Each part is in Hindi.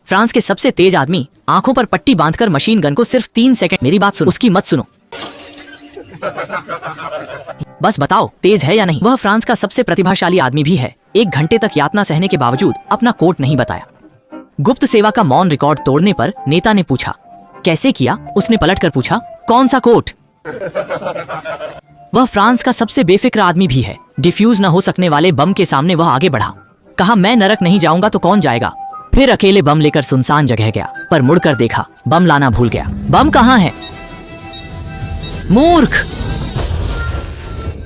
फ्रांस के सबसे तेज आदमी आंखों पर पट्टी बांधकर मशीन गन को सिर्फ 3 सेकंड। मेरी बात सुनो, उसकी मत सुनो, बस बताओ तेज है या नहीं। वह फ्रांस का सबसे प्रतिभाशाली आदमी भी है। 1 घंटे तक यातना सहने के बावजूद अपना कोट नहीं बताया। गुप्त सेवा का मौन रिकॉर्ड तोड़ने पर नेता ने पूछा, कैसे किया? उसने पलटकर पूछा, कौन सा कोट? वह फ्रांस का सबसे बेफिक्र आदमी भी है। डिफ्यूज न हो सकने वाले बम के सामने वह आगे बढ़ा। कहा, मैं नरक नहीं जाऊंगा तो कौन जाएगा? फिर अकेले बम लेकर सुनसान जगह गया, पर मुड़कर देखा, बम लाना भूल गया। बम कहाँ है? मूर्ख!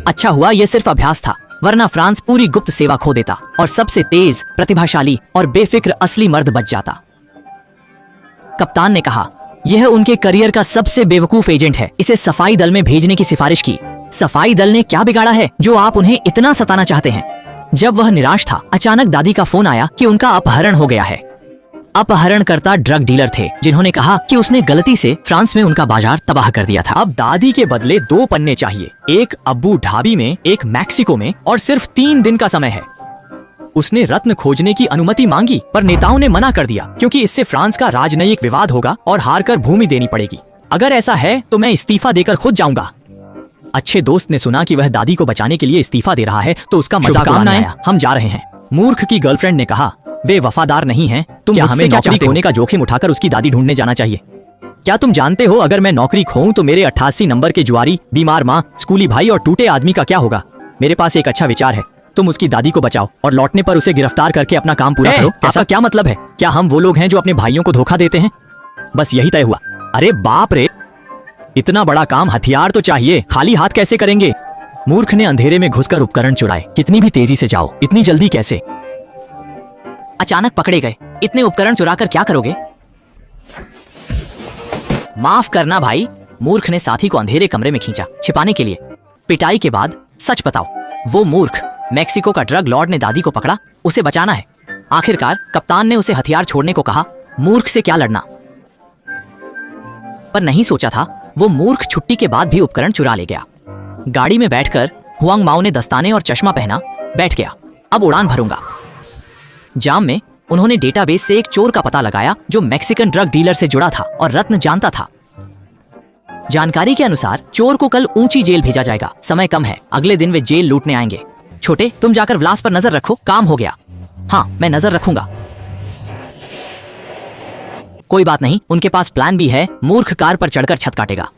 अच्छा हुआ यह सिर्फ अभ्यास था, वरना फ्रांस पूरी गुप्त सेवा खो देता और सबसे तेज, प्रतिभाशाली और बेफिक्र असली मर्द बच जाता। कप्तान ने कहा, यह उनके करियर का सबसे बेवकूफ एजेंट है। इसे सफाई दल में भेजने की सिफारिश की। सफाई दल ने क्या बिगाड़ा है जो आप उन्हें इतना सताना चाहते हैं? जब वह निराश था, अचानक दादी का फोन आया कि उनका अपहरण हो गया है। अपहरणकर्ता ड्रग डीलर थे जिन्होंने कहा कि उसने गलती से फ्रांस में उनका बाजार तबाह कर दिया था। अब दादी के बदले 2 पन्ने चाहिए, एक अब्बू ढाबी में, एक मैक्सिको में, और सिर्फ 3 दिन का समय है। उसने रत्न खोजने की अनुमति मांगी, पर नेताओं ने मना कर दिया क्योंकि इससे फ्रांस का राजनयिक विवाद होगा और हारकर भूमि देनी पड़ेगी। अगर ऐसा है तो मैं इस्तीफा देकर खुद जाऊंगा। अच्छे दोस्त ने सुना कि वह दादी को बचाने के लिए इस्तीफा दे रहा है तो उसका मजाक उड़ाने आया। हम जा रहे हैं। मूर्ख की गर्लफ्रेंड ने कहा, वे वफादार नहीं हैं। तुम हमें नौकरी खोने का जोखिम उठाकर उसकी दादी ढूंढने जाना चाहिए। क्या तुम जानते हो अगर मैं नौकरी खोऊं तो मेरे 88 नंबर के जुआरी, बीमार माँ, स्कूली भाई और टूटे आदमी का क्या होगा? मेरे पास एक अच्छा विचार है, तुम उसकी दादी को बचाओ और लौटने पर उसे गिरफ्तार करके अपना काम पूरा करो। ऐसा क्या मतलब है? क्या हम वो लोग हैं जो अपने भाइयों को धोखा देते हैं? बस यही तय हुआ। अरे बाप रे, इतना बड़ा काम, हथियार तो चाहिए, खाली हाथ कैसे करेंगे? मूर्ख ने अंधेरे में घुसकर उपकरण चुराए। कितनी भी तेजी से जाओ, इतनी जल्दी कैसे? अचानक पकड़े गए। इतने उपकरण चुराकर क्या करोगे? माफ करना भाई। मूर्ख ने साथी को अंधेरे कमरे में खींचा छिपाने के लिए। पिटाई के बाद सच बताओ, वो मूर्ख मैक्सिको का ड्रग लॉर्ड ने दादी को पकड़ा, उसे बचाना है। आखिरकार कप्तान ने उसे हथियार छोड़ने को कहा। मूर्ख से क्या लड़ना? पर नहीं सोचा था वो मूर्ख छुट्टी के बाद भी उपकरण चुरा ले गया। गाड़ी में बैठकर हुआंग माओ ने दस्ताने और चश्मा पहना, बैठ गया। अब उड़ान भरूंगा। जाम में उन्होंने डेटाबेस से एक चोर का पता लगाया जो मैक्सिकन ड्रग डीलर से जुड़ा था और रत्न जानता था। जानकारी के अनुसार चोर को कल ऊंची जेल भेजा जाएगा। समय कम है, अगले दिन वे जेल लूटने आएंगे। छोटे, तुम जाकर व्लास पर नजर रखो, काम हो गया। हाँ, मैं नजर रखूंगा। कोई बात नहीं, उनके पास प्लान भी है। मूर्ख कार पर चढ़कर छत काटेगा।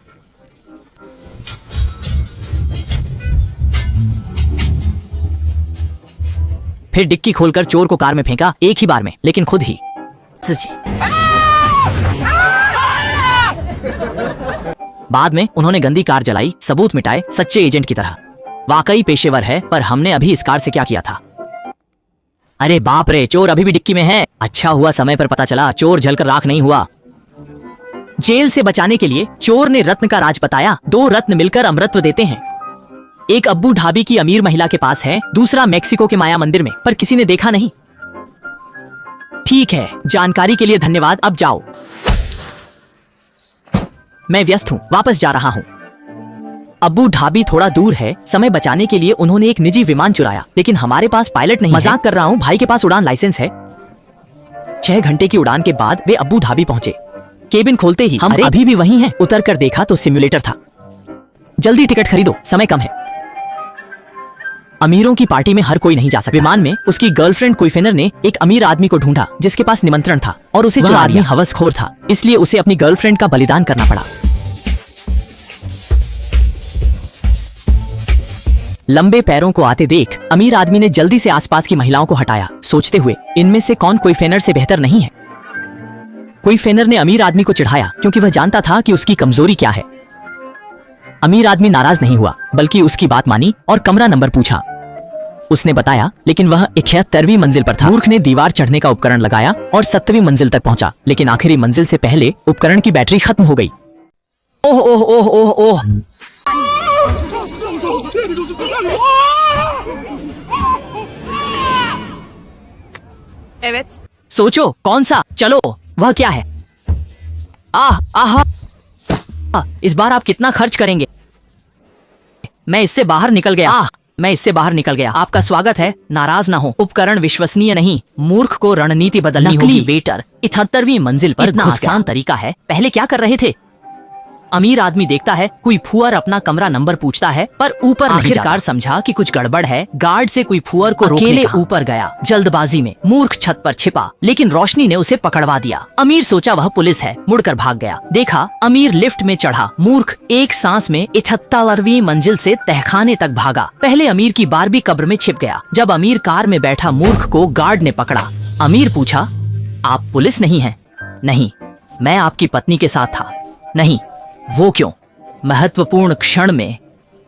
फिर डिक्की खोलकर चोर को कार में फेंका, एक ही बार में, लेकिन खुद ही। बाद में उन्होंने गंदी कार जलाई, सबूत मिटाए, सच्चे एजेंट की तरह। वाकई पेशेवर है, पर हमने अभी इस कार से क्या किया था? अरे बाप रे, चोर अभी भी डिक्की में है। अच्छा हुआ समय पर पता चला, चोर जलकर राख नहीं हुआ। जेल से बचाने के लिए चोर ने रत्न का राज बताया। 2 रत्न मिलकर अमृतत्व देते हैं। एक अब्बू ढाबी की अमीर महिला के पास है, दूसरा मैक्सिको के माया मंदिर में, पर किसी ने देखा नहीं। ठीक है, जानकारी के लिए धन्यवाद, अब जाओ। मैं व्यस्त हूं, वापस जा रहा हूं। अब्बू ढाबी थोड़ा दूर है। समय बचाने के लिए उन्होंने एक निजी विमान चुराया, लेकिन हमारे पास पायलट नहीं। मजाक कर रहा हूं, भाई के पास उड़ान लाइसेंस है। 6 घंटे की उड़ान के बाद वे अब्बू ढाबी पहुंचे। केबिन खोलते ही हम अभी भी वहीं हैं। उतर कर देखा तो सिम्युलेटर था। जल्दी टिकट खरीदो, समय कम है। अमीरों की पार्टी में हर कोई नहीं जा सकता। विमान में उसकी गर्लफ्रेंड कुइफेनर ने एक अमीर आदमी को ढूंढा जिसके पास निमंत्रण था, और उसे जो आदमी हवसखोर था, इसलिए उसे अपनी गर्लफ्रेंड का बलिदान करना पड़ा। लंबे पैरों को आते देख अमीर आदमी ने जल्दी से आसपास की महिलाओं को हटाया, सोचते हुए इनमें से कौन कुइफेनर से बेहतर नहीं है। कुइफेनर ने अमीर आदमी को चिढ़ाया क्योंकि वह जानता था कि उसकी कमजोरी क्या है। अमीर आदमी नाराज नहीं हुआ, बल्कि उसकी बात मानी और कमरा नंबर पूछा। उसने बताया, लेकिन वह 71वीं मंजिल पर था। मूर्ख ने दीवार चढ़ने का उपकरण लगाया और 7वीं मंजिल तक पहुंचा, लेकिन आखिरी मंजिल से पहले उपकरण की बैटरी खत्म हो गई। ओह ओह ओह ओह ओह। सोचो कौन सा? चलो, वह क्या है? इस बार आप कितना खर्च करेंगे? मैं इससे बाहर निकल गया। मैं इससे बाहर निकल गया। आपका स्वागत है, नाराज ना हो। उपकरण विश्वसनीय नहीं, मूर्ख को रणनीति बदलनी होगी। वेटर 78वीं मंजिल पर इतना आसान तरीका है। पहले क्या कर रहे थे? अमीर आदमी देखता है कोई फुअर अपना कमरा नंबर पूछता है पर ऊपर नहीं जाता। आखिरकार समझा कि कुछ गड़बड़ है, गार्ड से कोई फुअर को अकेले ऊपर गया। जल्दबाजी में मूर्ख छत पर छिपा, लेकिन रोशनी ने उसे पकड़वा दिया। अमीर सोचा वह पुलिस है, मुड़कर भाग गया। देखा अमीर लिफ्ट में चढ़ा। मूर्ख एक सांस में 78वीं मंजिल से तहखाने तक भागा। पहले अमीर की 12वीं कब्र में छिप गया। जब अमीर कार में बैठा मूर्ख को गार्ड ने पकड़ा। अमीर पूछा, आप पुलिस नहीं हैं? नहीं, मैं आपकी पत्नी के साथ था। नहीं, वो क्यों? महत्वपूर्ण क्षण में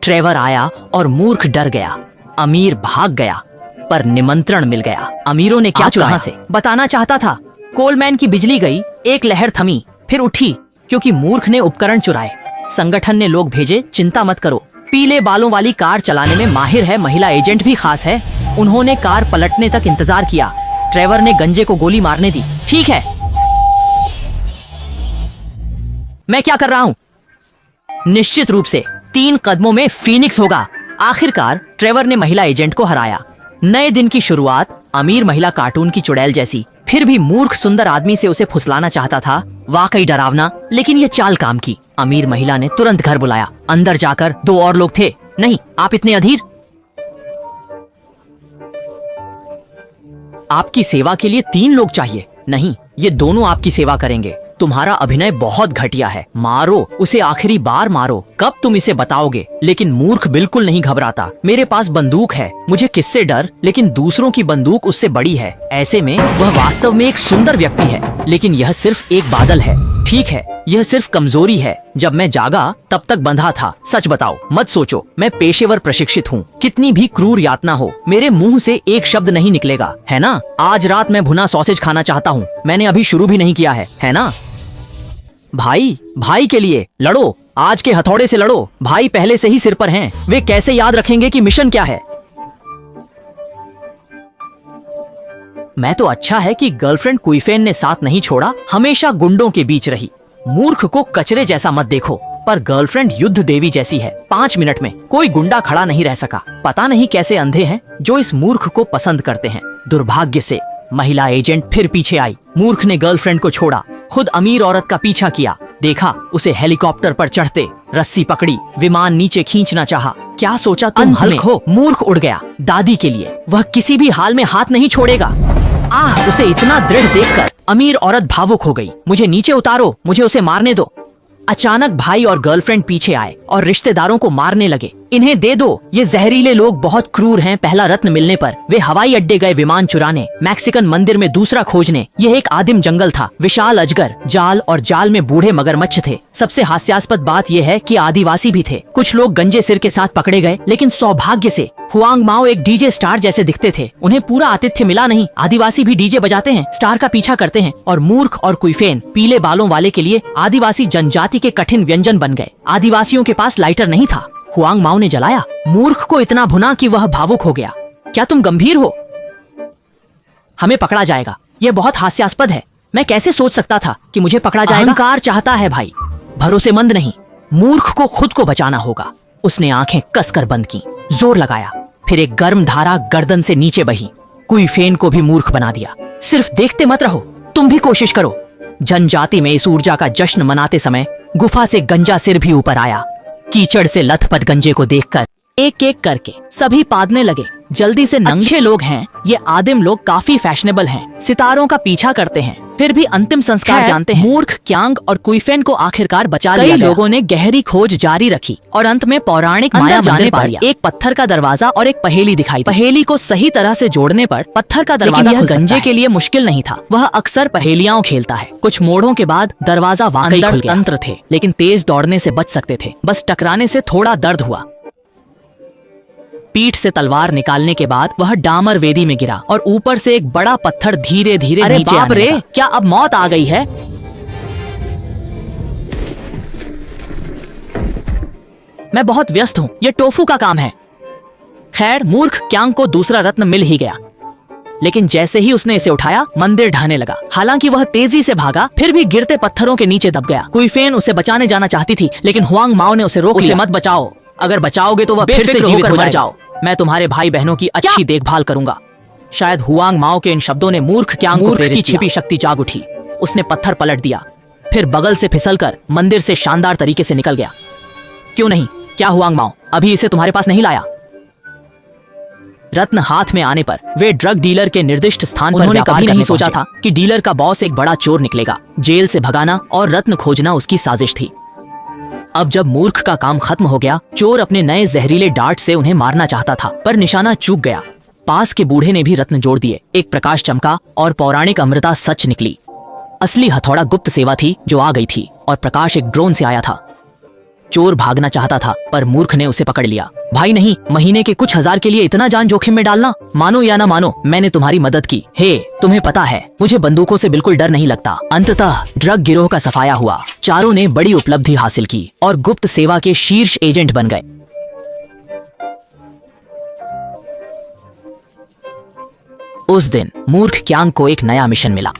ट्रेवर आया और मूर्ख डर गया। अमीर भाग गया पर निमंत्रण मिल गया। अमीरों ने क्या चुराया से बताना चाहता था। कोलमैन की बिजली गई, एक लहर थमी, फिर उठी क्योंकि मूर्ख ने उपकरण चुराए। संगठन ने लोग भेजे, चिंता मत करो, पीले बालों वाली कार चलाने में माहिर है, महिला एजेंट भी खास है। उन्होंने कार पलटने तक इंतजार किया। ट्रेवर ने गंजे को गोली मारने दी। ठीक है, मैं क्या कर रहा हूं? निश्चित रूप से 3 कदमों में फीनिक्स होगा। आखिरकार ट्रेवर ने महिला एजेंट को हराया। नए दिन की शुरुआत, अमीर महिला कार्टून की चुड़ैल जैसी। फिर भी मूर्ख सुंदर आदमी से उसे फुसलाना चाहता था। वाकई डरावना, लेकिन यह चाल काम की। अमीर महिला ने तुरंत घर बुलाया। अंदर जाकर 2 और लोग थे। नहीं, आप इतने अधीर? आपकी सेवा के लिए 3 लोग चाहिए। नहीं, ये दोनों आपकी सेवा करेंगे। तुम्हारा अभिनय बहुत घटिया है। मारो उसे, आखिरी बार मारो। कब तुम इसे बताओगे? लेकिन मूर्ख बिल्कुल नहीं घबराता। मेरे पास बंदूक है, मुझे किससे डर? लेकिन दूसरों की बंदूक उससे बड़ी है। ऐसे में वह वास्तव में एक सुंदर व्यक्ति है, लेकिन यह सिर्फ एक बादल है। ठीक है, यह सिर्फ कमजोरी है। जब मैं जागा तब तक बंधा था। सच बताओ, मत सोचो, मैं पेशेवर प्रशिक्षित हूँ। कितनी भी क्रूर यातना हो, मेरे मुंह से एक शब्द नहीं निकलेगा, है ना? आज रात मैं भुना सॉसेज खाना चाहता हूँ। मैंने अभी शुरू भी नहीं किया है ना? भाई के लिए लड़ो, आज के हथौड़े से लड़ो। भाई पहले से ही सिर पर हैं, वे कैसे याद रखेंगे कि मिशन क्या है? मैं तो अच्छा है कि गर्लफ्रेंड कुइफेन ने साथ नहीं छोड़ा, हमेशा गुंडों के बीच रही। मूर्ख को कचरे जैसा मत देखो, पर गर्लफ्रेंड युद्ध देवी जैसी है। 5 मिनट में कोई गुंडा खड़ा नहीं रह सका। पता नहीं कैसे अंधे हैं जो इस मूर्ख को पसंद करते हैं। दुर्भाग्य से महिला एजेंट फिर पीछे आई। मूर्ख ने गर्लफ्रेंड को छोड़ा, खुद अमीर औरत का पीछा किया। देखा उसे हेलीकॉप्टर पर चढ़ते, रस्सी पकड़ी, विमान नीचे खींचना चाहा। क्या सोचा तुम हल्क हो? मूर्ख उड़ गया। दादी के लिए वह किसी भी हाल में हाथ नहीं छोड़ेगा। आह, उसे इतना दृढ़ देखकर अमीर औरत भावुक हो गई। मुझे नीचे उतारो, मुझे उसे मारने दो। अचानक भाई और गर्लफ्रेंड पीछे आए और रिश्तेदारों को मारने लगे। इन्हें दे दो, ये जहरीले लोग बहुत क्रूर हैं। पहला रत्न मिलने पर वे हवाई अड्डे गए विमान चुराने, मैक्सिकन मंदिर में दूसरा खोजने। यह एक आदिम जंगल था, विशाल अजगर, जाल और जाल में बूढ़े मगरमच्छ थे। सबसे हास्यास्पद बात यह है कि आदिवासी भी थे। कुछ लोग गंजे सिर के साथ पकड़े गए, लेकिन सौभाग्य से हुआंग माओ एक डीजे स्टार जैसे दिखते थे। उन्हें पूरा आतिथ्य मिला नहीं। आदिवासी भी डीजे बजाते हैं, स्टार का पीछा करते हैं। और मूर्ख और कुइफेन पीले बालों वाले के लिए आदिवासी जनजाति के कठिन व्यंजन बन गए। आदिवासियों के पास लाइटर नहीं था, हुआंग माओ ने जलाया। मूर्ख को इतना भुना कि वह भावुक हो गया। क्या तुम गंभीर हो? हमें पकड़ा जाएगा। यह बहुत हास्यास्पद है। मैं कैसे सोच सकता था कि मुझे पकड़ा जाएगा? अहंकार चाहता है भाई, भरोसेमंद नहीं। मूर्ख को खुद को बचाना होगा। उसने आंखें कसकर बंद की, जोर लगाया, फिर एक गर्म धारा गर्दन से नीचे बही। कुइफेन को भी मूर्ख बना दिया। सिर्फ देखते मत रहो, तुम भी कोशिश करो। जनजाति में इस ऊर्जा का जश्न मनाते समय गुफा से गंजा सिर भी ऊपर आया। कीचड़ से लथपथ गंजे को देखकर एक एक करके सभी पादने लगे। जल्दी से अच्छे लोग हैं, ये आदिम लोग काफी फैशनेबल हैं, सितारों का पीछा करते हैं, फिर भी अंतिम संस्कार जानते हैं। मूर्ख क्यांग और कुइफेन को आखिरकार बचा लिया। कई लोगों ने गहरी खोज जारी रखी और अंत में पौराणिक माया मंदिर पर एक पत्थर का दरवाजा और एक पहेली दिखाई। पहेली को सही तरह से जोड़ने पर पत्थर का दरवाजा यह गंजे के लिए मुश्किल नहीं था। वह अक्सर पहेलियां खेलता है। कुछ मोड़ों के बाद दरवाजा वाकई खुल गया। तंत्र थे, लेकिन तेज दौड़ने से बच सकते थे। बस टकराने से थोड़ा दर्द हुआ। पीठ से तलवार निकालने के बाद वह डामर वेदी में गिरा और ऊपर से एक बड़ा पत्थर धीरे धीरे नीचे आने लगा। क्या अब मौत आ गई है? मैं बहुत व्यस्त हूँ, ये टोफू का काम है। खैर, मूर्ख क्यांग को दूसरा रत्न मिल ही गया, लेकिन जैसे ही उसने इसे उठाया मंदिर ढहने लगा। हालांकि वह तेजी से भागा, फिर भी गिरते पत्थरों के नीचे दब गया। कुइफेन उसे बचाने जाना चाहती थी, लेकिन हुआंग माओ ने उसे रोक लिया। उसे मत बचाओ, अगर बचाओगे तो वह फिर से जीवित हो जाए। मैं तुम्हारे भाई बहनों की अच्छी देखभाल करूंगा। शायद हुआंग माओ के इन शब्दों ने मूर्ख क्यांग को प्रेरित किया। की छिपी शक्ति जाग उठी। उसने पत्थर पलट दिया, फिर बगल से फिसलकर मंदिर से शानदार तरीके से निकल गया। क्यों नहीं? क्या हुआंग माओ, अभी इसे तुम्हारे पास नहीं लाया? रत्न हाथ में आने पर वे ड्रग डीलर के निर्दिष्ट स्थान पर उन्होंने कभी नहीं सोचा था कि डीलर का बॉस एक बड़ा चोर निकलेगा। जेल से भगाना और रत्न खोजना उसकी साजिश थी। अब जब मूर्ख का काम खत्म हो गया, चोर अपने नए जहरीले डार्ट से उन्हें मारना चाहता था, पर निशाना चूक गया। पास के बूढ़े ने भी रत्न जोड़ दिए। एक प्रकाश चमका और पौराणिक अमृता सच निकली। असली हथौड़ा गुप्त सेवा थी जो आ गई थी, और प्रकाश एक ड्रोन से आया था। चोर भागना चाहता था, पर मूर्ख ने उसे पकड़ लिया। भाई नहीं, महीने के कुछ हजार के लिए इतना जान जोखिम में डालना? मानो या ना मानो, मैंने तुम्हारी मदद की। हे, तुम्हें पता है, मुझे बंदूकों से बिल्कुल डर नहीं लगता। अंततः ड्रग गिरोह का सफाया हुआ। चारों ने बड़ी उपलब्धि हासिल की और गुप्त सेवा के शीर्ष एजेंट बन गए। उस दिन मूर्ख क्यांग को एक नया मिशन मिला।